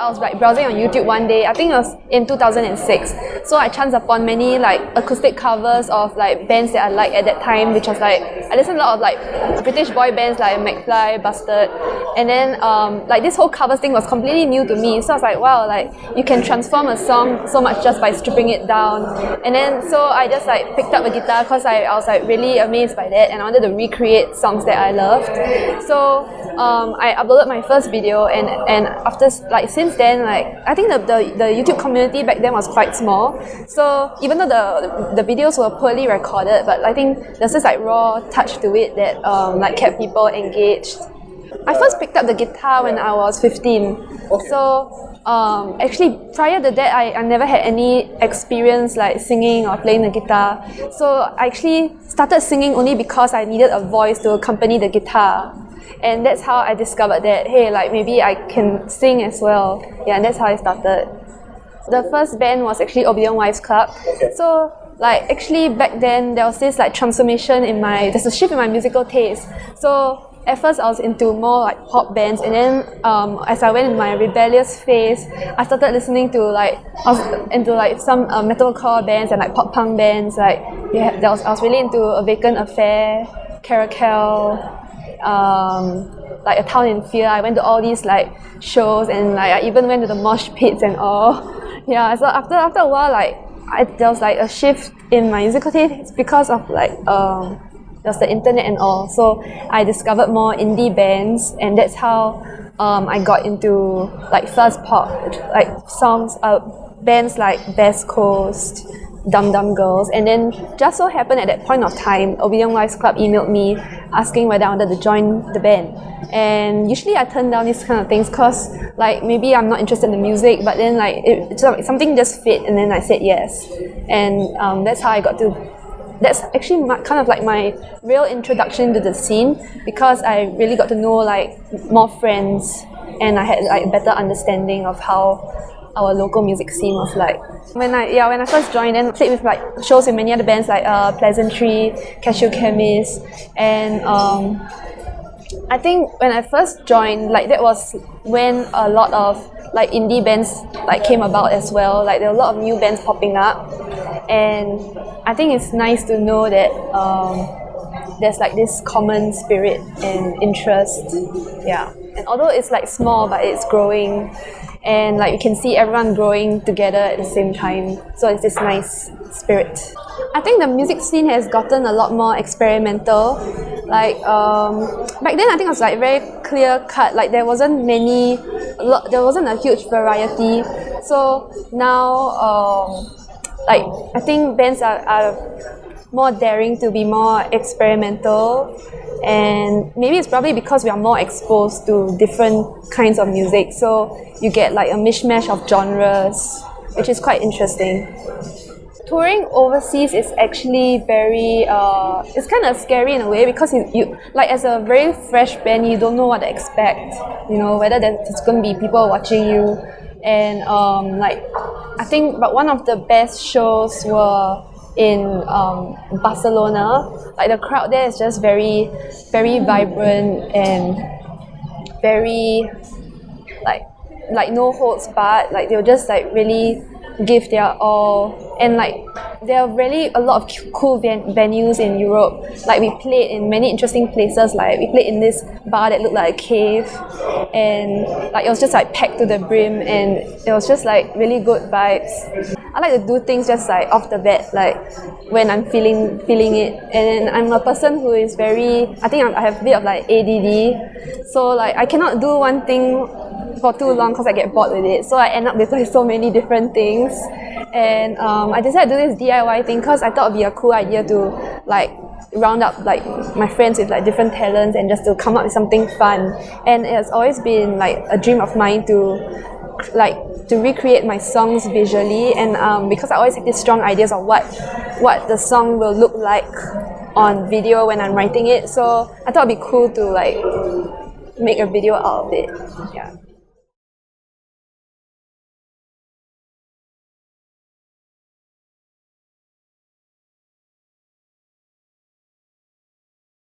I was like browsing on YouTube one day, I think it was in 2006. So I chanced upon many like acoustic covers of like bands that I liked at that time, which was like, I listened to a lot of like British boy bands like McFly, Bastard, and then like this whole covers thing was completely new to me. So I was like, wow, like you can transform a song so much just by stripping it down. And then so I just like picked up a guitar because I was like really amazed by that, and I wanted to recreate songs that I loved. So I uploaded my first video, and after like since then, like I think the YouTube community back then was quite small. So even though the videos were poorly recorded, but I think there's this like raw touch to it that like kept people engaged. I first picked up the guitar when I was 15. Okay. So actually prior to that, I never had any experience like singing or playing the guitar. So I actually started singing only because I needed a voice to accompany the guitar. And that's how I discovered that, hey, like maybe I can sing as well. Yeah, and that's how I started. The first band was actually Obedient Wives Club. Okay. So like actually back then there was this like transformation there's a shift in my musical taste. So at first I was into more like pop bands, and then as I went in my rebellious phase, I started listening to like, I was into like some metalcore bands and like pop punk bands. Like I was really into A Vacant Affair, Caracal, like A Town in Fear. I went to all these like shows, and like I even went to the mosh pits and all. Yeah, so after a while, like there was like a shift in my musical taste because of like there's the internet and all. So I discovered more indie bands, and that's how I got into like fuzz pop, like songs, bands like Best Coast, Dum Dum Girls. And then just so happened at that point of time, Obedient Wives Club emailed me asking whether I wanted to join the band. And usually I turn down these kind of things because like maybe I'm not interested in the music, but then like something just fit, and then I said yes. And that's how I got to. That's actually kind of like my real introduction to the scene, because I really got to know like more friends, and I had like a better understanding of how our local music scene was like. When I first joined, and played with like shows with many other bands like Pleasantry, Cashew Chemist, and I think when I first joined, like that was when a lot of like indie bands like came about as well. Like there were a lot of new bands popping up, and I think it's nice to know that there's like this common spirit and interest. Yeah, and although it's like small, but it's growing, and like you can see everyone growing together at the same time. So it's this nice spirit. I think the music scene has gotten a lot more experimental. Like back then, I think it was like very clear cut. Like there wasn't a huge variety. So now, like I think bands are more daring to be more experimental, and maybe it's probably because we are more exposed to different kinds of music. So you get like a mishmash of genres, which is quite interesting. Touring overseas is actually very, it's kind of scary in a way, because you like as a very fresh band, you don't know what to expect, you know, whether there's going to be people watching you. And like I think, but one of the best shows were in Barcelona. Like the crowd there is just very, very vibrant and very like no holds barred. Like they'll just like really give their all, and like there are really a lot of cool venues in Europe. Like we played in many interesting places. Like we played in this bar that looked like a cave, and like it was just like packed to the brim, and it was just like really good vibes. I like to do things just like off the bat, like when I'm feeling it. And I'm a person who is very, I think I have a bit of like ADD, so like I cannot do one thing for too long because I get bored with it. So I end up with like so many different things, and I decided to do this DIY thing because I thought it'd be a cool idea to like round up like my friends with like different talents and just to come up with something fun. And it has always been like a dream of mine to recreate my songs visually, and because I always have these strong ideas of what the song will look like on video when I'm writing it. So I thought it'd be cool to like make a video out of it. Yeah.